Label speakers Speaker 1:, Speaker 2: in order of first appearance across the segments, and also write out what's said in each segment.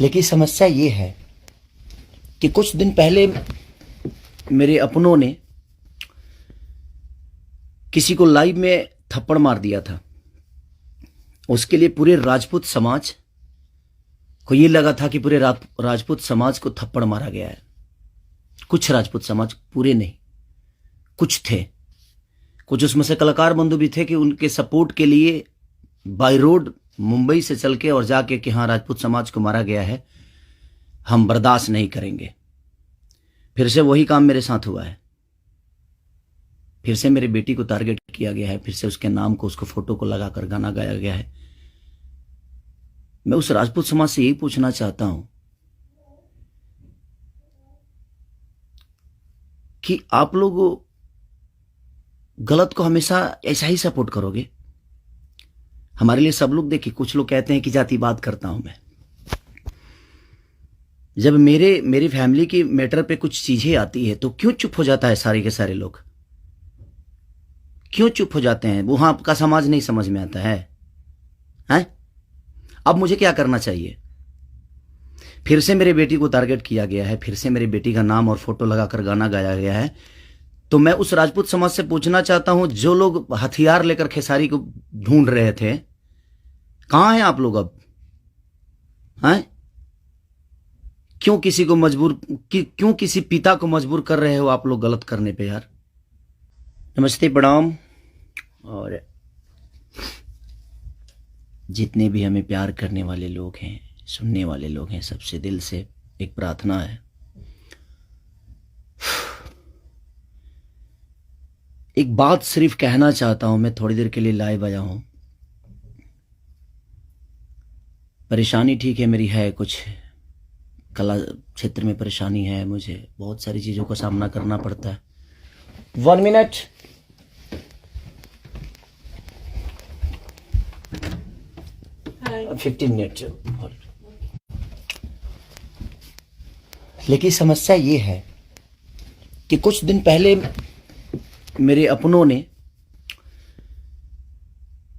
Speaker 1: लेकिन समस्या ये है कि कुछ दिन पहले मेरे अपनों ने किसी को लाइव में थप्पड़ मार दिया था। उसके लिए पूरे राजपूत समाज को ये लगा था कि पूरे राजपूत समाज को थप्पड़ मारा गया है। कुछ राजपूत समाज, पूरे नहीं, कुछ थे। कुछ उसमें से कलाकार बंधु भी थे कि उनके सपोर्ट के लिए बाय रोड मुंबई से चल के और जाके कि हाँ राजपूत समाज को मारा गया है, हम बर्दाश्त नहीं करेंगे। फिर से वही काम मेरे साथ हुआ है। फिर से मेरी बेटी को टारगेट किया गया है। फिर से उसके नाम को, उसको फोटो को लगाकर गाना गाया गया है। मैं उस राजपूत समाज से यही पूछना चाहता हूं कि आप लोग गलत को हमेशा ऐसा ही सपोर्ट करोगे? हमारे लिए सब लोग देखिए, कुछ लोग कहते हैं कि जातिवाद करता हूं मैं। जब मेरी फैमिली की मैटर पे कुछ चीजें आती है तो क्यों चुप हो जाता है सारे के सारे लोग? क्यों चुप हो जाते हैं? वहां आपका समाज नहीं समझ में आता है, हैं? अब मुझे क्या करना चाहिए? फिर से मेरी बेटी को टारगेट किया गया है। फिर से मेरी बेटी का नाम और फोटो लगाकर गाना गाया गया है। तो मैं उस राजपूत समाज से पूछना चाहता हूं, जो लोग हथियार लेकर खेसारी को ढूंढ रहे थे, कहां हैं आप लोग अब? हैं? क्यों किसी पिता को मजबूर कर रहे हो आप लोग गलत करने पे यार? नमस्ते, प्रणाम। और जितने भी हमें प्यार करने वाले लोग हैं, सुनने वाले लोग हैं, सबसे दिल से एक प्रार्थना है, एक बात सिर्फ कहना चाहता हूं। मैं थोड़ी देर के लिए लाइव आया हूं। परेशानी ठीक है, मेरी है, कुछ कला क्षेत्र में परेशानी है। मुझे बहुत सारी चीजों का सामना करना पड़ता है। 1 मिनट।
Speaker 2: Hi.
Speaker 1: 15 मिनट। लेकिन समस्या ये है कि कुछ दिन पहले मेरे अपनों ने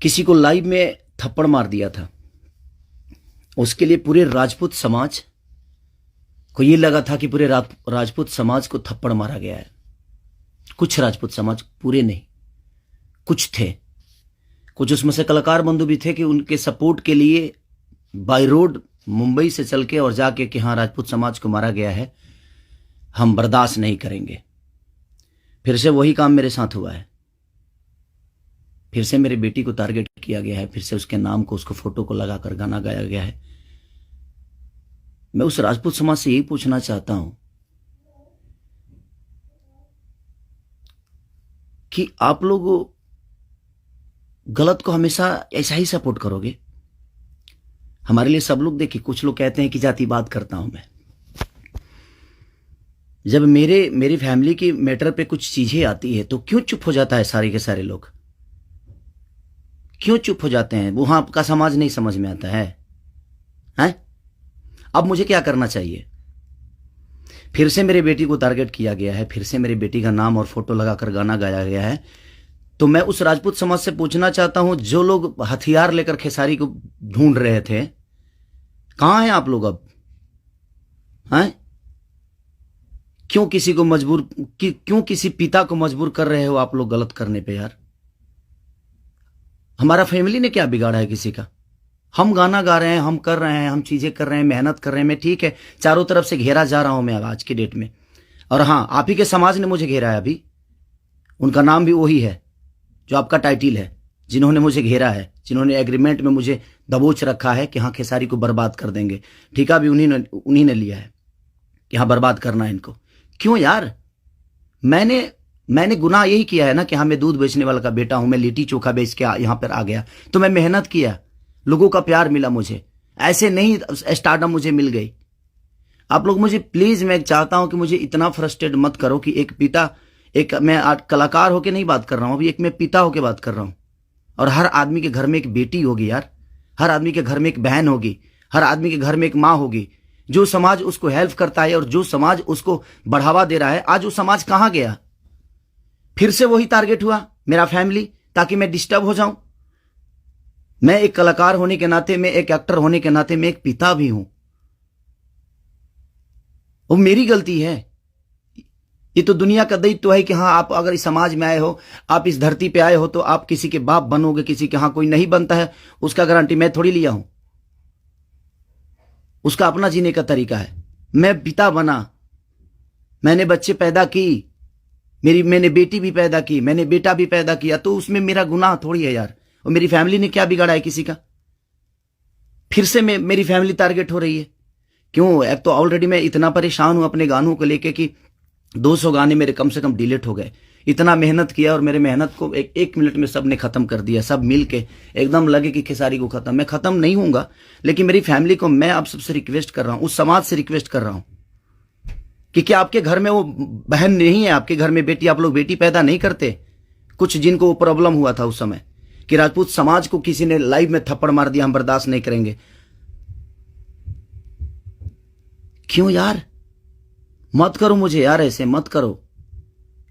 Speaker 1: किसी को लाइव में थप्पड़ मार दिया था। उसके लिए पूरे राजपूत समाज को ये लगा था कि पूरे राजपूत समाज को थप्पड़ मारा गया है। कुछ राजपूत समाज, पूरे नहीं, कुछ थे। कुछ उसमें से कलाकार बंधु भी थे कि उनके सपोर्ट के लिए बाय रोड मुंबई से चल के और जाके कि हाँ राजपूत समाज को मारा गया है, हम बर्दाश्त नहीं करेंगे। फिर से वही काम मेरे साथ हुआ है। फिर से मेरी बेटी को टारगेट किया गया है। फिर से उसके नाम को, उसको फोटो को लगाकर गाना गाया गया है। मैं उस राजपूत समाज से यही पूछना चाहता हूं कि आप लोग गलत को हमेशा ऐसा ही सपोर्ट करोगे? हमारे लिए सब लोग देखिए, कुछ लोग कहते हैं कि जातिवाद करता हूं मैं। जब मेरी फैमिली की मैटर पे कुछ चीजें आती है तो क्यों चुप हो जाता है सारे के सारे लोग? क्यों चुप हो जाते हैं? वहां आपका समाज नहीं समझ में आता है, हैं? अब मुझे क्या करना चाहिए? फिर से मेरी बेटी को टारगेट किया गया है। फिर से मेरी बेटी का नाम और फोटो लगाकर गाना गाया गया है। तो मैं उस राजपूत समाज से पूछना चाहता हूं, जो लोग हथियार लेकर खेसारी को ढूंढ रहे थे, कहां हैं आप लोग अब? हैं? क्यों किसी पिता को मजबूर कर रहे हो आप लोग गलत करने पे यार? हमारा फैमिली ने क्या बिगाड़ा है किसी का? हम गाना गा रहे हैं, हम कर रहे हैं, हम चीजें कर रहे हैं, मेहनत कर रहे हैं। मैं ठीक है, चारों तरफ से घेरा जा रहा हूं मैं आज की डेट में। और हाँ, आप ही के समाज ने मुझे घेरा है अभी। उनका नाम भी वही है जो आपका टाइटिल है, जिन्होंने मुझे घेरा है, जिन्होंने एग्रीमेंट में मुझे दबोच रखा है कि हाँ खेसारी को बर्बाद कर देंगे। ठेका भी उन्हीं ने लिया है कि हाँ बर्बाद करना है इनको। क्यों यार? मैंने गुनाह यही किया है ना कि हाँ मैं दूध बेचने वाला का बेटा हूं, मैं लिट्टी चोखा बेच के यहां पर आ गया, तो मैं मेहनत किया, लोगों का प्यार मिला मुझे। ऐसे नहीं स्टारडम मुझे मिल गई। आप लोग मुझे प्लीज, मैं चाहता हूं कि मुझे इतना फ्रस्ट्रेट मत करो कि एक पिता, मैं कलाकार होके नहीं बात कर रहा हूं, अभी एक मैं पिता होके बात कर रहा हूं। और हर आदमी के घर में एक बेटी होगी यार, हर आदमी के घर में एक बहन होगी, हर आदमी के घर में एक माँ होगी। जो समाज उसको हेल्प करता है और जो समाज उसको बढ़ावा दे रहा है, आज वो समाज कहां गया? फिर से वही टारगेट हुआ मेरा फैमिली, ताकि मैं डिस्टर्ब हो जाऊं। मैं एक कलाकार होने के नाते, मैं एक एक्टर होने के नाते, मैं एक पिता भी हूं। वो मेरी गलती है। ये तो दुनिया का दायित्व है कि हाँ, आप अगर इस समाज में आए हो, आप इस धरती पे आए हो, तो आप किसी के बाप बनोगे, किसी के। हाँ, कोई नहीं बनता है उसका गारंटी मैं थोड़ी लिया हूं। उसका अपना जीने का तरीका है। मैं पिता बना, मैंने बच्चे पैदा की, मैंने बेटी भी पैदा की, मैंने बेटा भी पैदा किया, तो उसमें मेरा गुनाह थोड़ी है यार। और मेरी फैमिली ने क्या बिगाड़ा है किसी का? फिर से मेरी फैमिली टारगेट हो रही है। क्यों? एक तो ऑलरेडी मैं इतना परेशान हूं अपने गानों को लेके कि 200 गाने मेरे कम से कम डिलीट हो गए। इतना मेहनत किया और मेरे मेहनत को एक मिनट में सब ने खत्म कर दिया। सब मिल के एकदम लगे कि खेसारी को खत्म। मैं खत्म नहीं होऊंगा, लेकिन मेरी फैमिली को मैं आप सबसे रिक्वेस्ट कर रहा हूं, उस समाज से रिक्वेस्ट कर रहा हूं कि क्या आपके घर में वो बहन नहीं है? आपके घर में बेटी, आप लोग बेटी पैदा नहीं करते? कुछ जिनको वो प्रॉब्लम हुआ था उस समय कि राजपूत समाज को किसी ने लाइव में थप्पड़ मार दिया, हम बर्दाश्त नहीं करेंगे। क्यों यार? मत करो मुझे यार, ऐसे मत करो।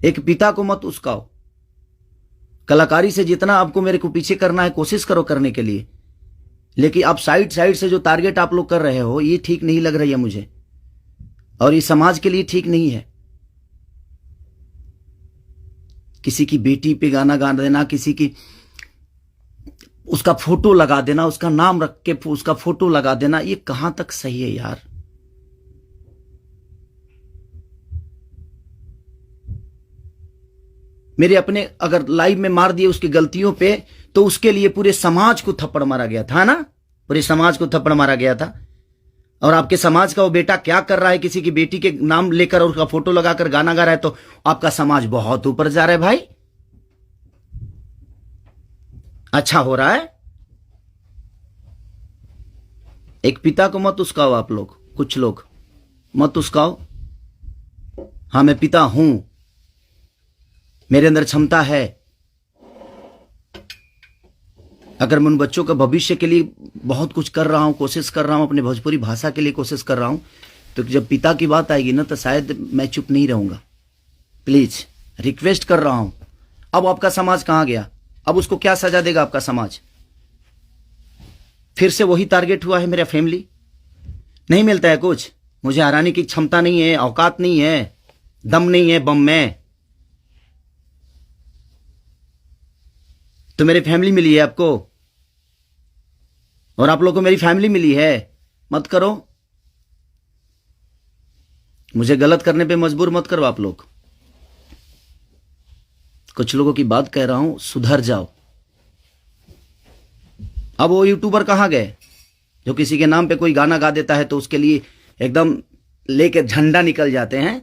Speaker 1: एक पिता को मत उस्काओ। कलाकारी से जितना आपको मेरे को पीछे करना है कोशिश करो करने के लिए, लेकिन आप साइड से जो टारगेट आप लोग कर रहे हो, ये ठीक नहीं लग रही है मुझे, और ये समाज के लिए ठीक नहीं है। किसी की बेटी पे गाना गा देना, किसी की उसका फोटो लगा देना, उसका नाम रख के उसका फोटो लगा देना, ये कहां तक सही है यार? मेरे अपने अगर लाइव में मार दिए उसकी गलतियों पे, तो उसके लिए पूरे समाज को थप्पड़ मारा गया था ना, पूरे समाज को थप्पड़ मारा गया था। और आपके समाज का वो बेटा क्या कर रहा है, किसी की बेटी के नाम लेकर और उसका फोटो लगाकर गाना गा रहा है, तो आपका समाज बहुत ऊपर जा रहा है भाई। अच्छा हो रहा है। एक पिता को मत उस्काओ आप लोग, कुछ लोग मत उस्काओ। हाँ, मैं पिता हूं, मेरे अंदर क्षमता है। अगर मैं उन बच्चों का भविष्य के लिए बहुत कुछ कर रहा हूं, कोशिश कर रहा हूं, अपने भोजपुरी भाषा के लिए कोशिश कर रहा हूं, तो जब पिता की बात आएगी ना, तो शायद मैं चुप नहीं रहूंगा। प्लीज रिक्वेस्ट कर रहा हूं। अब आपका समाज कहां गया? अब उसको क्या सजा देगा आपका समाज? फिर से वही टारगेट हुआ है मेरा फैमिली। नहीं मिलता है कुछ, मुझे हराने की क्षमता नहीं है, औकात नहीं है, दम नहीं है बम में। तो मेरी फैमिली मिली है आपको, और आप लोगों को मेरी फैमिली मिली है। मत करो मुझे, गलत करने पे मजबूर मत करो आप लोग। कुछ लोगों की बात कह रहा हूं, सुधर जाओ। अब वो यूट्यूबर कहां गए जो किसी के नाम पे कोई गाना गा देता है तो उसके लिए एकदम लेके झंडा निकल जाते हैं?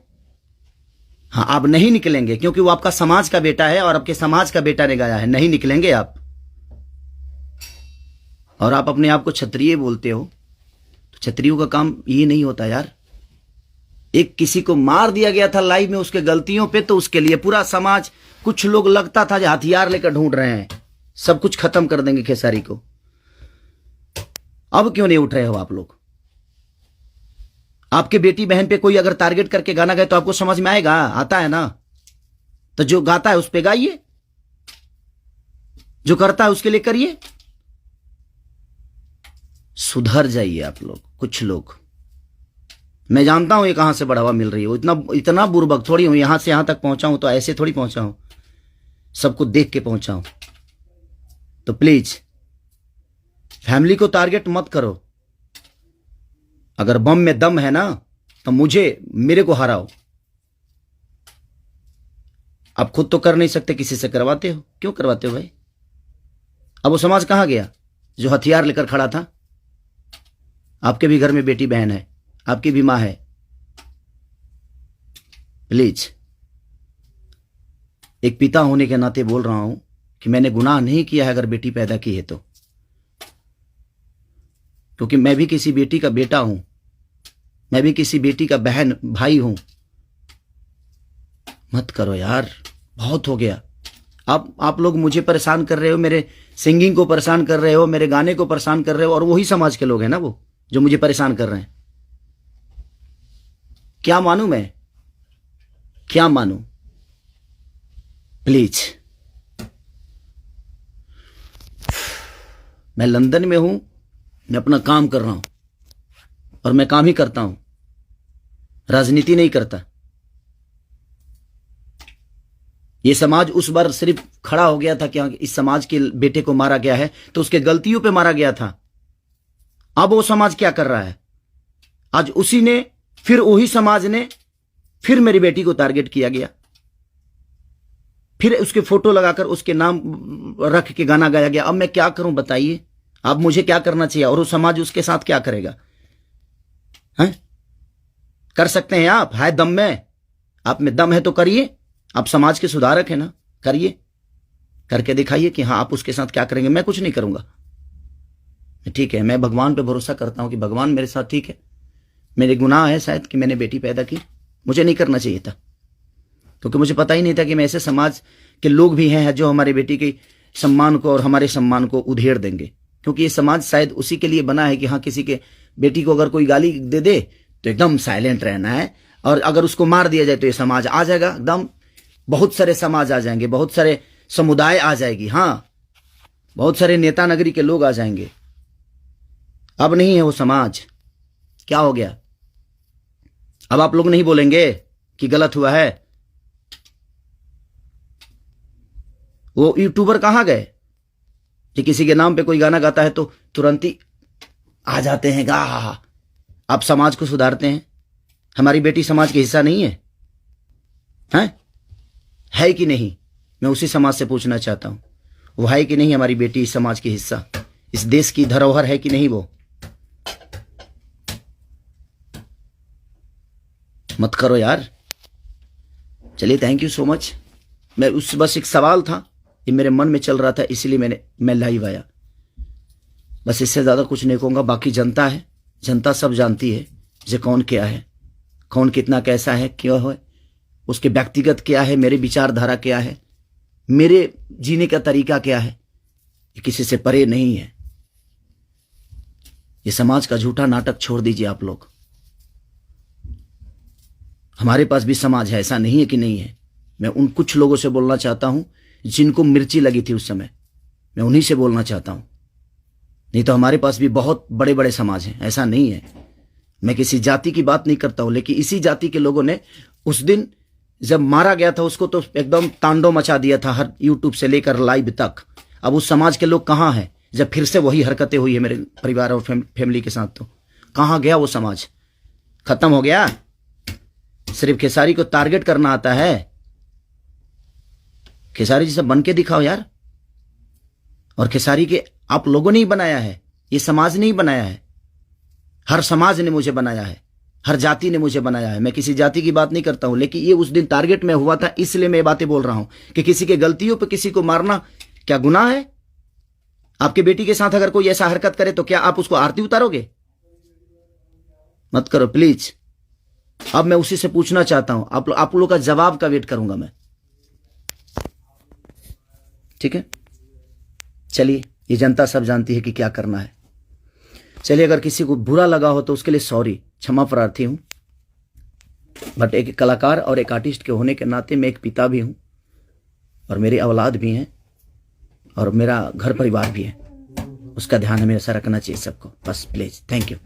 Speaker 1: हाँ, आप नहीं निकलेंगे, क्योंकि वो आपका समाज का बेटा है और आपके समाज का बेटा ने गाया है। नहीं निकलेंगे आप। और आप अपने आप को क्षत्रिय बोलते हो, तो क्षत्रियों का काम ये नहीं होता यार। एक किसी को मार दिया गया था लाइव में उसके गलतियों पे, तो उसके लिए पूरा समाज, कुछ लोग लगता था जो हथियार लेकर ढूंढ रहे हैं, सब कुछ खत्म कर देंगे खेसारी को। अब क्यों नहीं उठ रहे हो आप लोग? आपके बेटी बहन पे कोई अगर टारगेट करके गाना गाए तो आपको समझ में आएगा? आता है ना? तो जो गाता है उस पे गाइए, जो करता है उसके लिए करिए। सुधर जाइए आप लोग, कुछ लोग। मैं जानता हूं ये कहां से बढ़ावा मिल रही है। इतना बुर्बक थोड़ी हूं, यहां से यहां तक पहुंचा हूं तो ऐसे थोड़ी पहुंचा हूं, सबको देख के पहुंचा हूं। तो प्लीज फैमिली को टारगेट मत करो। अगर बम में दम है ना, तो मेरे को हराओ। आप खुद तो कर नहीं सकते, किसी से करवाते हो। क्यों करवाते हो भाई? अब वो समाज कहां गया जो हथियार लेकर खड़ा था? आपके भी घर में बेटी बहन है, आपकी भी मां है। प्लीज, एक पिता होने के नाते बोल रहा हूं कि मैंने गुनाह नहीं किया है अगर बेटी पैदा की है तो, क्योंकि मैं भी किसी बेटी का बेटा हूं, मैं भी किसी बेटी का बहन भाई हूं। मत करो यार, बहुत हो गया। आप लोग मुझे परेशान कर रहे हो, मेरे सिंगिंग को परेशान कर रहे हो, मेरे गाने को परेशान कर रहे हो, और वही समाज के लोग हैं ना वो जो मुझे परेशान कर रहे हैं। क्या मानूं मैं? क्या मानूं? प्लीज, मैं लंदन में हूं, मैं अपना काम कर रहा हूं और मैं काम ही करता हूं। राजनीति नहीं करता। ये समाज उस बार सिर्फ खड़ा हो गया था कि इस समाज के बेटे को मारा गया है तो उसके गलतियों पे मारा गया था। अब वो समाज क्या कर रहा है? आज उसी ने, फिर वही समाज ने, फिर मेरी बेटी को टारगेट किया गया, फिर उसके फोटो लगाकर उसके नाम रख के गाना गाया गया। अब मैं क्या करूं बताइए? अब मुझे क्या करना चाहिए और वो समाज उसके साथ क्या करेगा? हैं? कर सकते हैं आप? है दम में? आप में दम है तो करिए। आप समाज के सुधारक हैं ना, करिए, करके दिखाइए कि हाँ आप उसके साथ क्या करेंगे। मैं कुछ नहीं करूंगा, ठीक है। मैं भगवान पे भरोसा करता हूं कि भगवान मेरे साथ ठीक है। मेरे गुनाह है शायद कि मैंने बेटी पैदा की, मुझे नहीं करना चाहिए था, क्योंकि मुझे पता ही नहीं था कि मैं ऐसे समाज के लोग भी हैं जो हमारी बेटी के सम्मान को और हमारे सम्मान को उधेड़ देंगे। क्योंकि ये समाज शायद उसी के लिए बना है कि हाँ किसी के बेटी को अगर कोई गाली दे दे तो एकदम साइलेंट रहना है, और अगर उसको मार दिया जाए तो ये समाज आ जाएगा एकदम। बहुत सारे समाज आ जाएंगे, बहुत सारे समुदाय आ जाएगी, हाँ बहुत सारे नेता नगरी के लोग आ जाएंगे। अब नहीं है वो समाज। क्या हो गया? अब आप लोग नहीं बोलेंगे कि गलत हुआ है? वो यूट्यूबर कहां गए कि किसी के नाम पे कोई गाना गाता है तो तुरंत ही आ जाते हैं गा? आप समाज को सुधारते हैं। हमारी बेटी समाज का हिस्सा नहीं है? है कि नहीं? मैं उसी समाज से पूछना चाहता हूं, वो है कि नहीं हमारी बेटी इस समाज की हिस्सा? इस देश की धरोहर है कि नहीं? वो मत करो यार। चलिए, थैंक यू सो मच। मैं उस बस एक सवाल था, ये मेरे मन में चल रहा था, इसलिए मैं लाइव आया। बस इससे ज्यादा कुछ नहीं कहूंगा। बाकी जनता है, जनता सब जानती है जे कौन क्या है, कौन कितना कैसा है, क्यों है, उसके व्यक्तिगत क्या है, मेरे विचारधारा क्या है, मेरे जीने का तरीका क्या है, ये किसी से परे नहीं है। ये समाज का झूठा नाटक छोड़ दीजिए आप लोग। हमारे पास भी समाज है, ऐसा नहीं है कि नहीं है। मैं उन कुछ लोगों से बोलना चाहता हूं जिनको मिर्ची लगी थी उस समय, मैं उन्हीं से बोलना चाहता हूं। नहीं तो हमारे पास भी बहुत बड़े बड़े समाज हैं, ऐसा नहीं है। मैं किसी जाति की बात नहीं करता हूं, लेकिन इसी जाति के लोगों ने उस दिन जब मारा गया था उसको तो एकदम तांडव मचा दिया था, हर यूट्यूब से लेकर लाइव तक। अब उस समाज के लोग कहां हैं जब फिर से वही हरकतें हुई है मेरे परिवार और फैमिली के साथ? तो कहां गया वो समाज? खत्म हो गया? सिर्फ खेसारी को टारगेट करना आता है? खेसारी जी सब बन के दिखाओ यार। और खेसारी के आप लोगों ने ही बनाया है, ये समाज ने ही बनाया है। हर समाज ने मुझे बनाया है, हर जाति ने मुझे बनाया है। मैं किसी जाति की बात नहीं करता हूं, लेकिन ये उस दिन टारगेट में हुआ था, इसलिए मैं ये बातें बोल रहा हूं कि किसी के गलतियों पे किसी को मारना क्या गुनाह है? आपके बेटी के साथ अगर कोई ऐसा हरकत करे तो क्या आप उसको आरती उतारोगे? मत करो प्लीज। अब मैं उसी से पूछना चाहता हूं, आप लोगों का जवाब का वेट करूंगा मैं, ठीक है? चलिए, ये जनता सब जानती है कि क्या करना है। चलिए, अगर किसी को बुरा लगा हो तो उसके लिए सॉरी, क्षमा प्रार्थी हूं। बट एक कलाकार और एक आर्टिस्ट के होने के नाते मैं एक पिता भी हूं, और मेरी औलाद भी हैं, और मेरा घर परिवार भी है। उसका ध्यान हमेशा रखना चाहिए सबको। बस प्लीज, थैंक यू।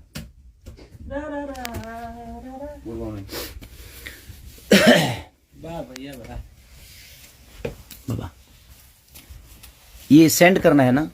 Speaker 1: बाबा, ये सेंड करना है ना?